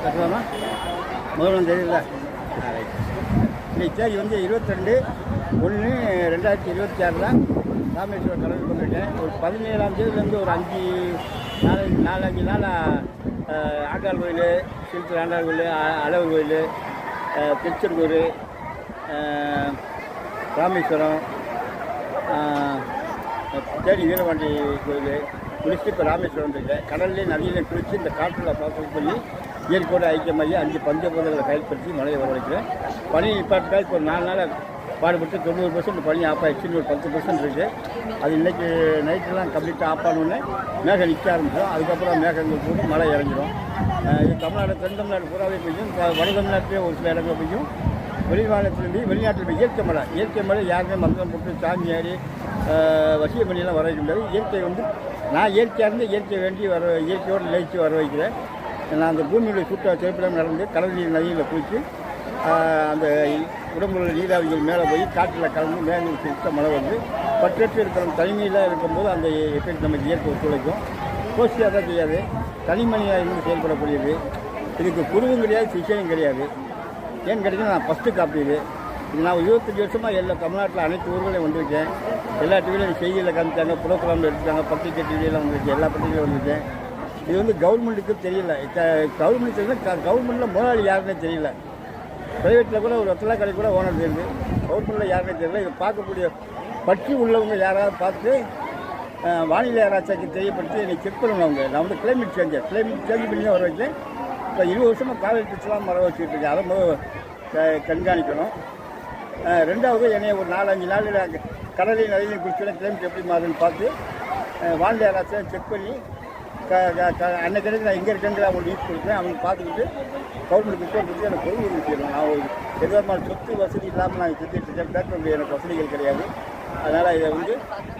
கட்டலாமா? முதல்ல தெரியல. இன்னைக்கு தேதி வந்து 22/1/2026 ராமேஸ்வரம் கடலுக்கு வந்திருக்கேன். ஒரு 17ஆம் தேதியிலேருந்து ஒரு 4-5 நாள் ஆண்டாள் கோயில், சிறுத்தூர் ஆண்டாள் கோயில், அழகர் கோயில், திருச்செந்தூர், ராமேஸ்வரம், தேடி வீரபாண்டி கோயில் குளிச்சுட்டு இப்போ ராமேஸ்வரம் வந்திருக்கேன். கடல்லே நதியில் குளித்து இந்த காற்றில் பார்த்து பண்ணி இயற்கையோடு ஐக்கியமாகி 5 பஞ்சபூதங்களை கைப்பற்றி மழையை வரவழைக்கிறேன். பனி நிப்பாட்டுக்காக இப்போ ஒரு 4 நாள் பாடுபட்டு 90% பனி ஆஃப் ஆகிடுச்சு. ஒரு 10% இருக்குது. அது இன்றைக்கி நைட்டெல்லாம் கம்ப்ளீட்டாக ஆஃப் ஆனோடனே மேகம் நிற்க ஆரம்பிச்சிடும். அதுக்கப்புறம் மேகங்கள் போட்டு மழை இறங்கிடும். இது தமிழ்நாடு, தென் தமிழ்நாடு பூராவே பெய்யும். வட தமிழ்நாட்டிலே ஒரு சில இடங்கள் பெய்யும். வெளிமாநிலத்திலேருந்து வெளிநாட்டில் இயற்கை மழை யாருமே மந்திரம் போட்டு சாமி ஏறி வசிய பண்ணியெல்லாம் வர வைக்க முடியாது. இயற்கை வந்து நான் இயற்கையாக இருந்து இயற்கை வேண்டி இயற்கையோடு நிலைச்சு வர வைக்கிறேன். நான் அந்த பூமியுடைய சுற்ற திரைப்படம் நடந்து கடல் நீர் நதியில் குளித்து அந்த உடம்புல நீராவிகள் மேலே போய் காற்றில் கலந்து மேலே சுத்த மழை வந்து பற்றற்று இருக்கிற தனிமையில் இருக்கும்போது அந்த எஃபெக்ட் நமக்கு இயற்கை ஒத்துழைக்கும். கோஷியாக தான் செய்யாது, தனிமணியாக இருந்து செயல்படக்கூடியது. இதுக்கு குருவும் கிடையாது, சிஷையும் கிடையாது. ஏன்னு கேட்டிங்கன்னா நான் ஃபஸ்ட்டு காப்பி இது நான் 25 வருஷமாக எல்லா தமிழ்நாட்டில் அனைத்து ஊர்களையும் வந்திருக்கேன். எல்லா டிவிலையும் செய்தியில் காமிச்சாங்க, ப்ரோக்ராமில் எடுத்துட்டாங்க, பத்திரிக்கை டிவியெல்லாம் வந்திருக்கேன், எல்லா பத்திரிக்கையிலும் வந்திருக்கேன். இது வந்து கவர்மெண்ட்டுக்கு தெரியல. கவர்மெண்ட் தெரியல, கவர்மெண்ட்டில் முதலாளி யாருன்னே தெரியல. ப்ரைவேட்டில் கூட ஒரு ஒத்தலா கடை கூட ஓனர் தெரியுது, கவர்மெண்ட்டில் யாருன்னே தெரியல. இதை பார்க்கக்கூடிய பற்றி உள்ளவங்க யாராவது பார்த்து வானிலை ஆராய்ச்சிக்கு தெரியப்படுத்தி என்னை செக் பண்ணணும். அவங்க நான் வந்து கிளைமேட் சேஞ்ச் பண்ணி தான் வர வச்சேன். இப்போ 20 வருஷமாக காலேஜ் பிடிச்சலாம் வர வச்சுட்டு இருக்கேன். அதை கண்காணிக்கணும். ரெண்டாவது என்னைய ஒரு 4-5 நாள் கடலையும் நதிலையும் குடிச்சோன்னா கிளைமேட் எப்படி மாறுதுன்னு பார்த்து வானிலை ஆராய்ச்சியாக செக் பண்ணி அன்னைக்கு நான் எங்கே இருக்கேங்கிற அவங்க நியூஸ் கொடுத்தேன். அவங்க பார்த்துக்கிட்டு கவர்மெண்ட் ரிப்போர்ட் கொடுத்து எனக்கு பொருள் உதவி செய்யணும். நான் ஒரு எதிர்மான சொத்து வசதி இல்லாமல் நான் சுற்றிட்டு இருக்கேன். பேக்ரவுண்டு எனக்கு வசதிகள் கிடையாது. அதனால் இதை வந்து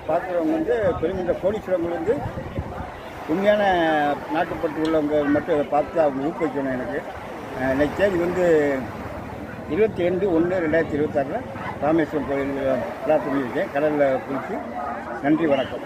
பார்க்குறவங்க வந்து பெருமின்ற கோடீஸ்வரங்கள் வந்து உண்மையான நாட்டுப்பட்டு உள்ளவங்க மட்டும் இதை பார்த்து அவங்க ஊக்குவிக்கணும். எனக்கு இன்னைக்கு தேதி வந்து 22/1/2026 ராமேஸ்வரம் கோயில் பிரார்த்தனை பண்ணியிருக்கேன். கடலில் குளித்து. நன்றி, வணக்கம்.